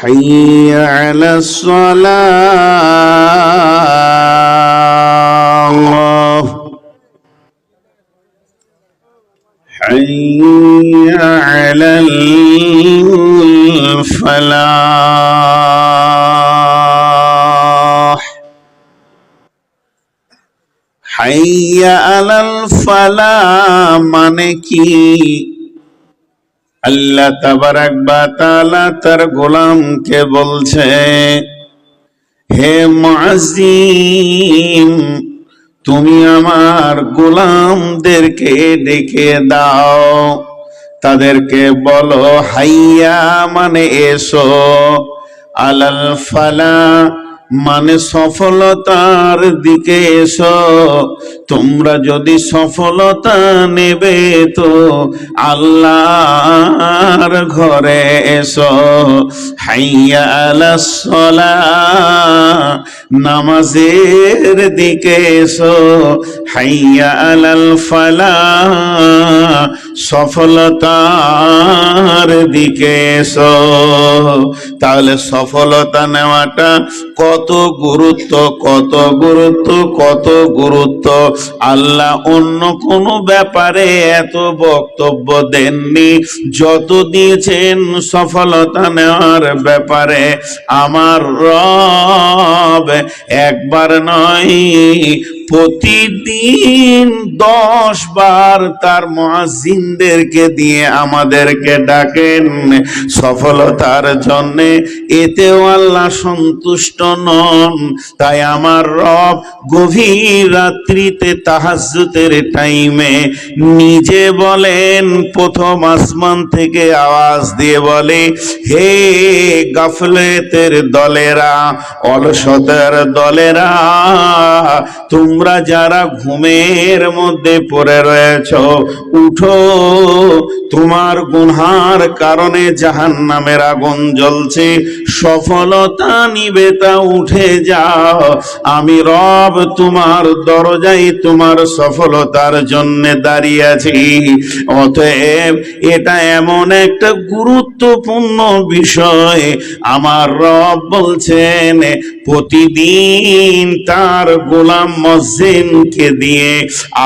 حي على الصلاة حي على الفلاح حي على الفلاح মানে কি আল্লাহ তাবারাক ওয়া তাআলা তার গোলামকে বলছে, হে মুআজ্জিন, তুমি আমার গোলামদেরকে ডেকে দাও, তাদেরকে বলো হাইয়া মানে এসো, আলাল ফালাহ মানে সফলতার দিকে এসো। তোমরা যদি সফলতা নেবে তো আল্লাহর ঘরে এসো। হাইয়া আলাস সালাহ নামাজের দিকে এসো। হাইয়া আলাল ফালাহ সফলতার দিকে এসো। তাহলে সফলতা নেওয়াটা কত গুরুত্ব, কত গুরুত্ব, কত গুরুত্ব। আল্লাহ অন্য কোনো ব্যাপারে এত বক্তব্য দেননি যত দিয়েছেন সফলতা নেওয়ার ব্যাপারে। আমার রব একবার নয়, প্রতিদিন 10 বার তার মুয়াজ্জিনদেরকে দিয়ে আমাদেরকে ডাকেন সফলতার জন্যে। এতেও আল্লাহ সন্তুষ্ট নন। তাই আমার রব গভীর রাত্রিতে তাহাজ্জুদের টাইমে নিজে বলেন, প্রথম আসমান থেকে আওয়াজ দিয়ে বলে, হে গাফলেতের দলেরা, অলসতার দলেরা, তোমরা যারা ঘুমের মধ্যে পড়ে রয়েছ, উঠো, তোমার গুনহার কারণে জাহান্নামের আগুন জ্বলছে, সফলতা নিবে তা উঠে যাও। আমি রব তোমার দরজায় তোমার সফলতার জন্য দাঁড়িয়ে আছি। অতএব এটা এমন একটা গুরুত্বপূর্ণ বিষয়। আমার রব বলছেন প্রতিদিন তার গোলাম মুয়াজ্জিনকে দিয়ে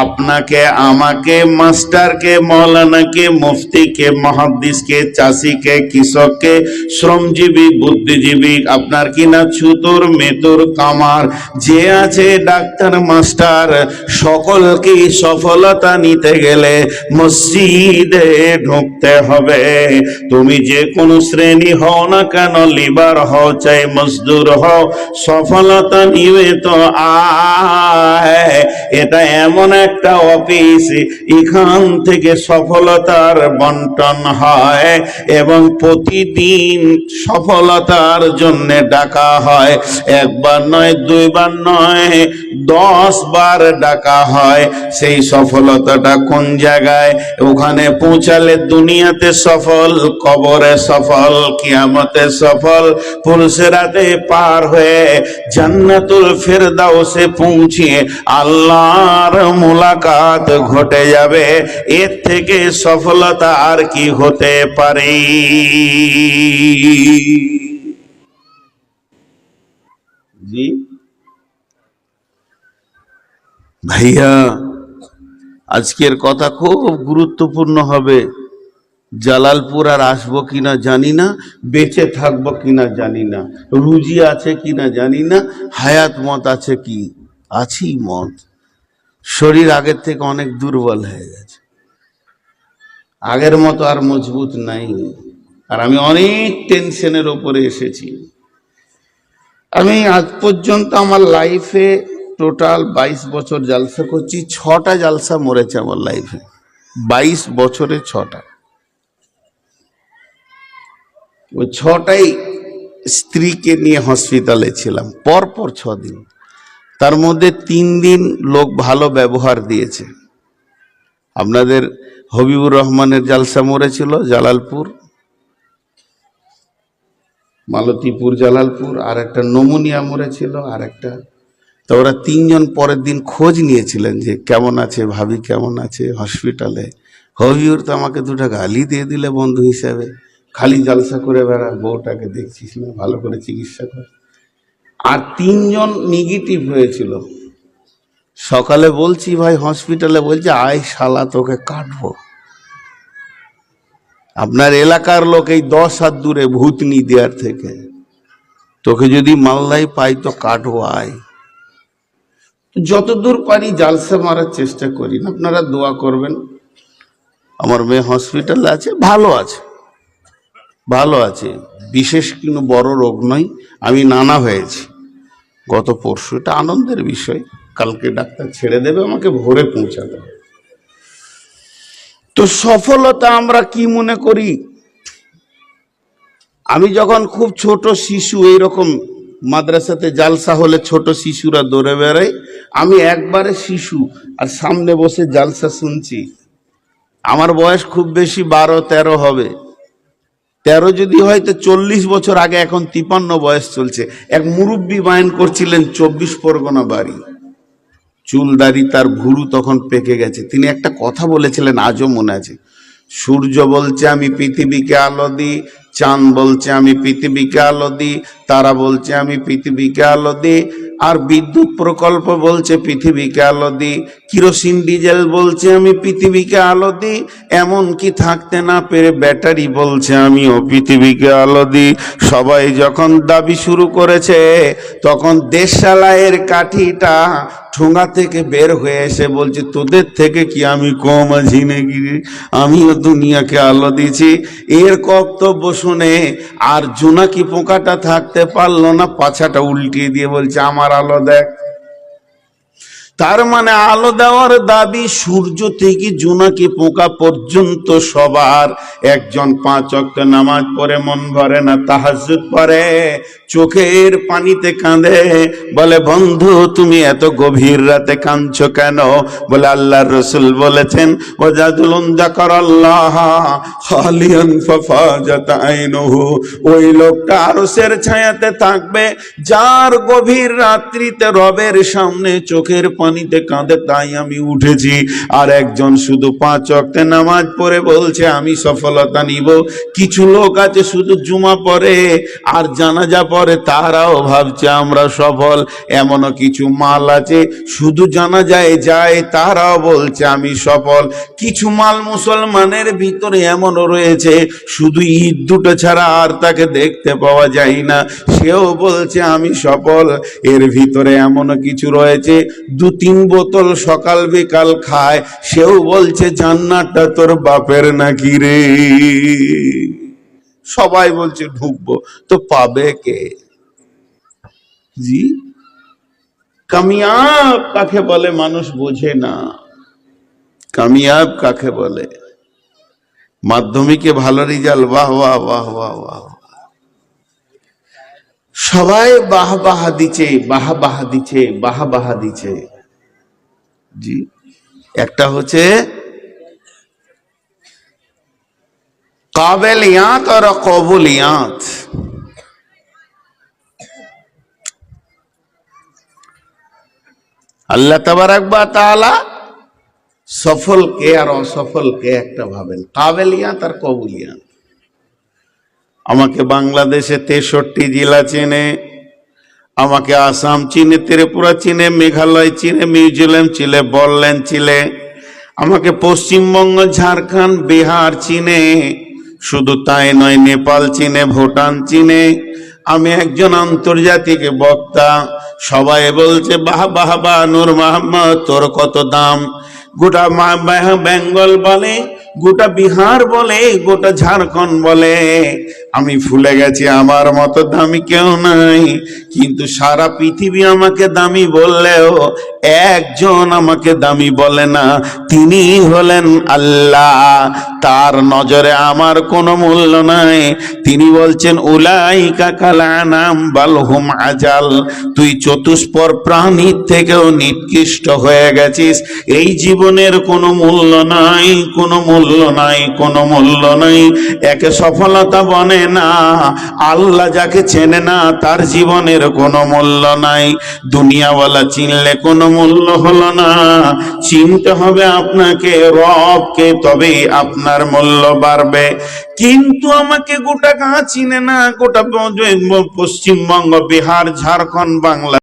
আপনাকে, আমাকে, মাস্টারকে, মৌলানাকে, মুফতিকে, মুহাদ্দিসকে, চাষিকে, কৃষককে, শ্রমজীবী, বুদ্ধিজীবী, আপনার কিনা ছুতর, মেতর, কামার, যে আছে ডাক্তার, মাস্টার, সকলকে সফলতা নিতে গেলে মসজিদে ঢুকতে হবে। তুমি যে কোনো শ্রেণী হও না কেন, লিবার হও চাই মজদুর হও, সফলতা নিবে তো আয়। এটা এমন একটা অফিস, এখান থেকে সফলতার বন্টন হয় এবং প্রতিদিন সফলতার জন্য ডাকা হয়। একবার নয়, দুইবার নয়, 10 বার ডাকা হয়। সেই সফলতাটা কোন জায়গায়? ওখানে পৌঁছালে দুনিয়াতে সফল, কবরে সফল, কিয়ামতে সফল, পুলসিরাতে পার হয়ে জান্নাতুল ফেরদাউসে পৌঁছিয়ে আল্লাহর মুলাকাত ঘটে যাবে। এর থেকে সফলতা আর কি হতে পারে? জি ভাইয়া, আজকের কথা খুব গুরুত্বপূর্ণ হবে। জালালপুর আর আসবো কিনা জানি না, বেঁচে থাকবো কিনা জানি না, রুজি আছে কিনা জানি না, হায়াত মত আছে কি, আছি মত। শরীর আগের থেকে অনেক দুর্বল হয়ে গেছে, আগের মতো আর মজবুত নাই। আর আমি অনেক টেনশনের ওপরে এসেছি। আমি আজ পর্যন্ত আমার লাইফে টোটাল 22 বছর জালসা করছি, 6টা জালসা মরেছে আমার লাইফে। 22 বছরে 6টা। ওই 6টাই স্ত্রীকে নিয়ে হসপিটালে ছিলাম, পরপর 6 দিন। তার মধ্যে 3 দিন লোক ভালো ব্যবহার দিয়েছে। আপনাদের হবিবুর রহমানের জালসা মরেছিল জালালপুর, মালতীপুর, জালালপুর, আর একটা নমুনিয়া মরেছিল, আর একটা। তো ওরা 3 জন পরের দিন খোঁজ নিয়েছিলেন যে কেমন আছে, ভাবি কেমন আছে হসপিটালে। হবিবুর তো আমাকে 2টা গালি দিয়ে দিলে বন্ধু হিসাবে, খালি জালসা করে বেড়া, বউটাকে দেখছিস না, ভালো করে চিকিৎসা কর। আর 3 জন নেগেটিভ হয়েছিল। সকালে বলছি ভাই হসপিটালে, বলছে আয় শালা তোকে কাটবো। আপনার এলাকার লোক এই 10 হাত দূরে ভূতনি দেওয়ার থেকে, তোকে যদি মালদায় পাই তো কাটবো, আয়। যতদূর পারি জালসা মারার চেষ্টা করি। আপনারা দোয়া করবেন। আমার মেয়ে হসপিটালে আছে, ভালো আছে, ভালো আছে, বিশেষ কোনো বড় রোগ নয়। আমি নানা হয়েছি গত পরশু, এটা আনন্দের বিষয়। কালকে ডাক্তার ছেড়ে দেবে, আমাকে ভোরে পৌঁছা দেবে। তো সফলতা আমরা কি মনে করি? আমি যখন খুব ছোট শিশু, এইরকম মাদ্রাসাতে জালসা হলে ছোট শিশুরা দৌড়ে বেড়ায়, আমি একবারে শিশু আর সামনে বসে জালসা শুনছি। আমার বয়স খুব বেশি 12-13 হবে। 13 যদি হয় তো 40 বছর আগে, এখন 53 বয়স চলছে। এক মুরব্বী বায়ান করছিলেন 24 পরগনা বাড়ি, চুল দাড়ি তার ভুরু তখন পেকে গেছে। তিনি একটা কথা বলেছিলেন, আজও মনে আছে। সূর্য বলছে আমি পৃথিবীকে আলো দিই, চাঁদ বলছে আমি পৃথিবীকে আলো দিই, তারা বলছে আমি পৃথিবীকে আলো দিই, আর বিদ্যুৎ প্রকল্প বলছে পৃথিবীকে আলো দিই, কিরোসিন ডিজেল বলছে আমি পৃথিবীকে আলো দিই, এমনকি থাকতে না পেরে ব্যাটারি বলছে আমিও পৃথিবীকে আলো দিই। সবাই যখন দাবি শুরু করেছে, তখন দেশালাইয়ের কাঠিটা ঠোঙা থেকে বের হয়ে এসে বলছে তোদের থেকে কি আমি কম আছি নাকি? আমিও দুনিয়াকে আলো দিয়েছি। এর বক্তব্য শুনে আর জোনাকি পোকাটা থাকতে পারলো না, পাছাটা উল্টিয়ে দিয়ে বলছে আমার আলো দেখ। তার মানে আলো দেওয়ার দাবি সূর্য থেকে জোনাকি পোকা পর্যন্ত সবার। একজন 5 ওয়াক্ত নামাজ পড়ে মন ভরে না, তাহাজ্জুদ পড়ে, চোখের পানিতে কাঁদে, বলে বন্ধু তুমি এত গভীর রাতে কাঁদছো কেন? বলে আল্লাহর রাসূল বলেছেন ওয়াজাদুলুন যাকারাল্লাহ খালিয়ান ফাফাজাত আইনুহু। ওই লোকটা আরশের ছায়াতে থাকবে যার গভীর রাত্রিতে রবের সামনে চোখের পানিতে কাঁদে, তাই আমি উঠেছি। আর একজন শুধু 5 ওয়াক্তে নামাজ পড়ে বলছে আমি সফলতা নিব। কিছু লোক আছে শুধু জুমা পড়ে আর জানাজা পড়ে, তারাও ভাবছে আমরা সফল। এমনও কিছু মাল আছে শুধু জানাজায় যায়, তারাও বলছে আমি সফল। কিছু মাল মুসলমানের ভিতরে এমনও রয়েছে শুধু ঈদ দুটো ছাড়া আর তাকে দেখতে পাওয়া যায় না, সেও বলছে আমি সফল। এর ভিতরে এমনও কিছু রয়েছে 2-3 বোতল সকাল বিকাল খায়, সেও বলছে জান্নাতটা তোর বাপের নাকি রে। সবাই বলছে ঢুকবো, তো পাবে কে? জি, কামিয়াব কাকে বলে মানুষ বোঝে না। কামিয়াব কাকে বলে? মাধ্যমিকে ভালো রেজাল্ট, বাহ বাহ বাহ বাহ বাহ, সবাই বাহ বাহ দিচ্ছে, বাহ বাহ দিচ্ছে, বাহ বাহ দিচ্ছে। জি, একটা হচ্ছে কাবেলিয়াত আর কবুলিয়াত। আল্লাহ তাবারাক ওয়া তাআলা সফলকে আর অসফলকে একটা ভাবেন, কাবেলিয়াত আর কবুলিয়াত। আমাকে বাংলাদেশে 63 জেলা চেনে, আমাকে আসাম চিনে, ত্রিপুরা চিনে, মেঘালয় চিনে, মিজোরাম চিনে, বড়োল্যান্ড চিনে, আমাকে পশ্চিমবঙ্গ, ঝাড়খণ্ড, বিহার চিনে। শুধু তাই নয়, নেপাল চিনে, ভুটান চিনে। আমি একজন আন্তর্জাতিক বক্তা। সবাই বলছে বাহ বাহ বাহ নূর মোহাম্মদ, তোর কত দাম। গোটা বেঙ্গল বলে, গোটা বিহার বলে, গোটা ঝাড়খণ্ড বলে আমি ফুলে গেছি, আমার মতো দামি কেউ নাই। কিন্তু সারা পৃথিবী আমাকে দামি বললেও একজন আমাকে দামি বলে না, তিনি হলেন আল্লাহ। তার নজরে আমার কোনো মূল্য নাই। তিনি বলছেন উলাইকা কাল আনাম বাল হুম আজাল, তুই চতুষ্পর প্রাণীর থেকেও নিকৃষ্ট হয়ে গেছিস। এই জীবনের কোনো মূল্য নাই, কোনো মূল্য নাই, কোনো মূল্য নাই। একে সফলতা বনে না, আল্লাহ যাকে চেনে না তার জীবনের কোনো মূল্য নাই। দুনিয়াওয়ালা চিনলে কোনো মূল্য হলো না, চিনতে হবে আপনাকে রবকে, তবেই আপনার মূল্য বাড়বে। কিন্তু আমাকে গোটা গা চিনে না, গোটা পশ্চিমবঙ্গ, বিহার, ঝাড়খণ্ড, বাংলা